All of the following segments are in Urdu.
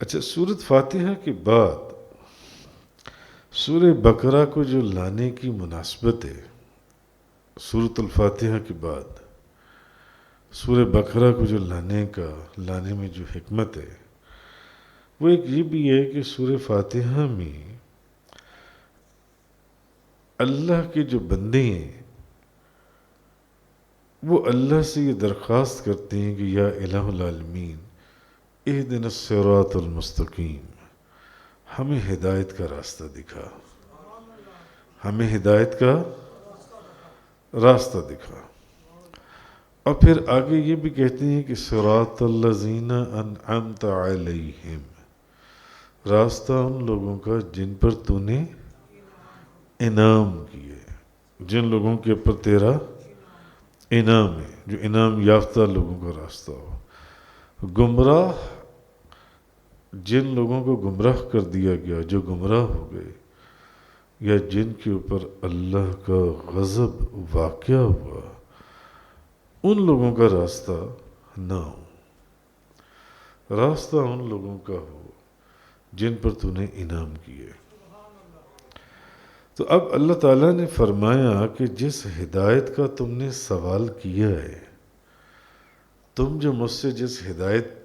اچھا، سورۃ فاتحہ کے بعد سورہ بقرہ کو جو لانے کی مناسبت ہے، سورۃ الفاتحہ کے بعد سورہ بقرہ کو جو لانے میں جو حکمت ہے، وہ ایک یہ بھی ہے کہ سورہ فاتحہ میں اللہ کے جو بندے ہیں وہ اللہ سے یہ درخواست کرتے ہیں کہ یا الہ العالمین اہدنا الصراط المستقیم، ہمیں ہدایت کا راستہ دکھا، ہمیں ہدایت کا راستہ دکھا۔ اور پھر آگے یہ بھی کہتے ہیں کہ صراط الذین انعمت علیہم، راستہ ان لوگوں کا جن پر تو نے انعام کیے، جن لوگوں کے اوپر تیرا انعام ہے، جو انعام یافتہ لوگوں کا راستہ ہو۔ گمراہ، جن لوگوں کو گمراہ کر دیا گیا، جو گمراہ ہو گئے، یا جن کے اوپر اللہ کا غضب واقع ہوا، ان لوگوں کا راستہ نہ ہو، راستہ ان لوگوں کا ہو جن پر تو نے انعام کیے۔ تو اب اللہ تعالیٰ نے فرمایا کہ جس ہدایت کا تم نے سوال کیا ہے، تم جو مجھ سے جس ہدایت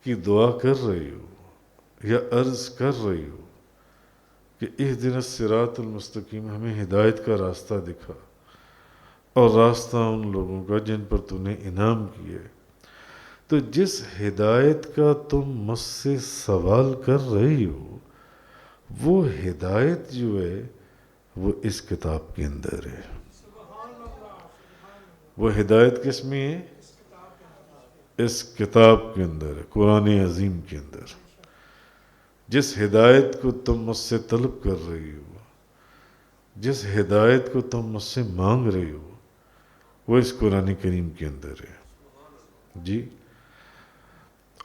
کی دعا کر رہے ہو یا عرض کر رہے ہو کہ اہدنا الصراط المستقیم، ہمیں ہدایت کا راستہ دکھا، اور راستہ ان لوگوں کا جن پر تو نے انعام کیے، تو جس ہدایت کا تم مجھ سے سوال کر رہے ہو، وہ ہدایت جو ہے وہ اس کتاب کے اندر ہے۔ وہ ہدایت کس میں ہے؟ اس کتاب کے اندر ہے، قرآن عظیم کے اندر۔ جس ہدایت کو تم مجھ سے طلب کر رہی ہو، جس ہدایت کو تم مجھ سے مانگ رہی ہو، وہ اس قرآن کریم کے اندر ہے جی۔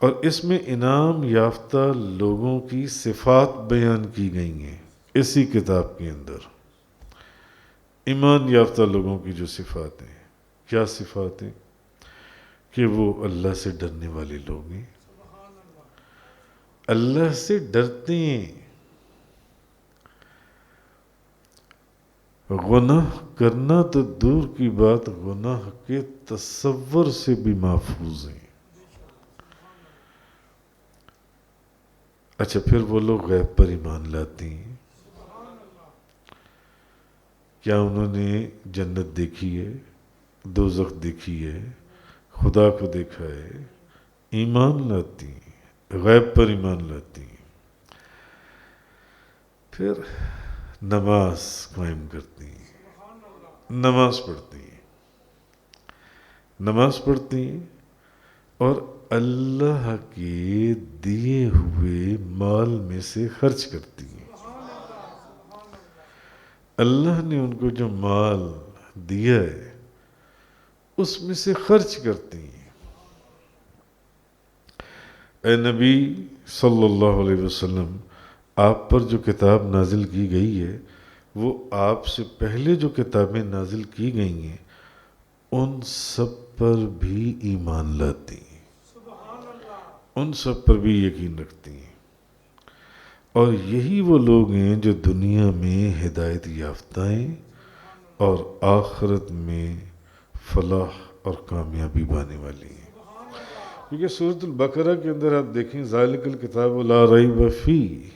اور اس میں انعام یافتہ لوگوں کی صفات بیان کی گئی ہیں اسی کتاب کے اندر۔ ایمان یافتہ لوگوں کی جو صفات ہیں، کیا صفات ہیں؟ کہ وہ اللہ سے ڈرنے والے لوگ ہیں، اللہ سے ڈرتے ہیں، گناہ کرنا تو دور کی بات، گناہ کے تصور سے بھی محفوظ ہیں۔ اچھا، پھر وہ لوگ غیب پر ایمان لاتے ہیں۔ کیا انہوں نے جنت دیکھی ہے، دوزخ دیکھی ہے، خدا کو دیکھا ہے؟ ایمان لاتی ہیں، غیب پر ایمان لاتی ہیں۔ پھر نماز قائم کرتی ہیں، نماز پڑھتی ہیں، نماز پڑھتی ہیں، اور اللہ کے دیے ہوئے مال میں سے خرچ کرتی ہیں۔ اللہ نے ان کو جو مال دیا ہے اس میں سے خرچ کرتی ہیں۔ اے نبی صلی اللہ علیہ وسلم، آپ پر جو کتاب نازل کی گئی ہے، وہ آپ سے پہلے جو کتابیں نازل کی گئی ہیں ان سب پر بھی ایمان لاتی ہیں، ان سب پر بھی یقین رکھتی ہیں۔ اور یہی وہ لوگ ہیں جو دنیا میں ہدایت یافتہ ہیں اور آخرت میں فلاح اور کامیابی پانے والی ہیں۔ کیونکہ سورۃ البقرہ کے اندر آپ دیکھیں، ذالک الکتاب لا ریب فیہ،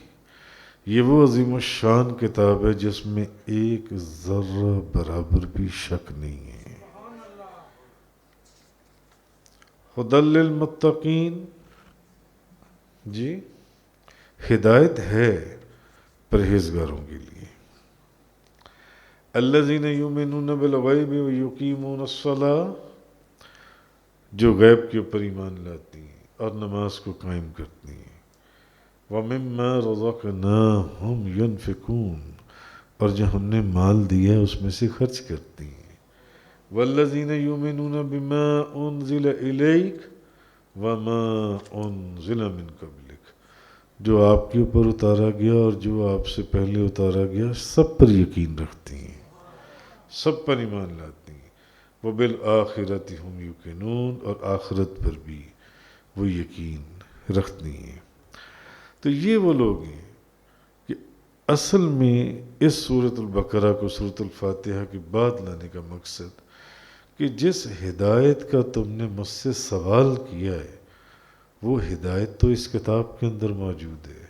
یہ وہ عظیم الشان کتاب ہے جس میں ایک ذرہ برابر بھی شک نہیں ہے۔ ھدی للمتقین، جی، ہدایت ہے پرہیزگاروں کے لیے۔ الذین یؤمنون بالغیب ویقیمون الصلاۃ، جو غیب کے اوپر ایمان لاتی ہیں اور نماز کو قائم کرتی ہیں۔ ومما رزقناہم ینفقون، اور جو ہم نے مال دیا ہے اس میں سے خرچ کرتی ہیں۔ والذین یؤمنون بما انزل الیک وما انزل من قبلک، جو آپ کے اوپر اتارا گیا اور جو آپ سے پہلے اتارا گیا، سب پر یقین رکھتی ہیں، سب پر ایمان لاتی ہیں۔ وبالآخرۃ ھم یوقنون، اور آخرت پر بھی وہ یقین رکھتی ہیں۔ تو یہ وہ لوگ ہیں کہ اصل میں اس سورۃ البقرہ کو سورۃ الفاتحہ کے بعد لانے کا مقصد کہ جس ہدایت کا تم نے مجھ سے سوال کیا ہے وہ ہدایت تو اس کتاب کے اندر موجود ہے،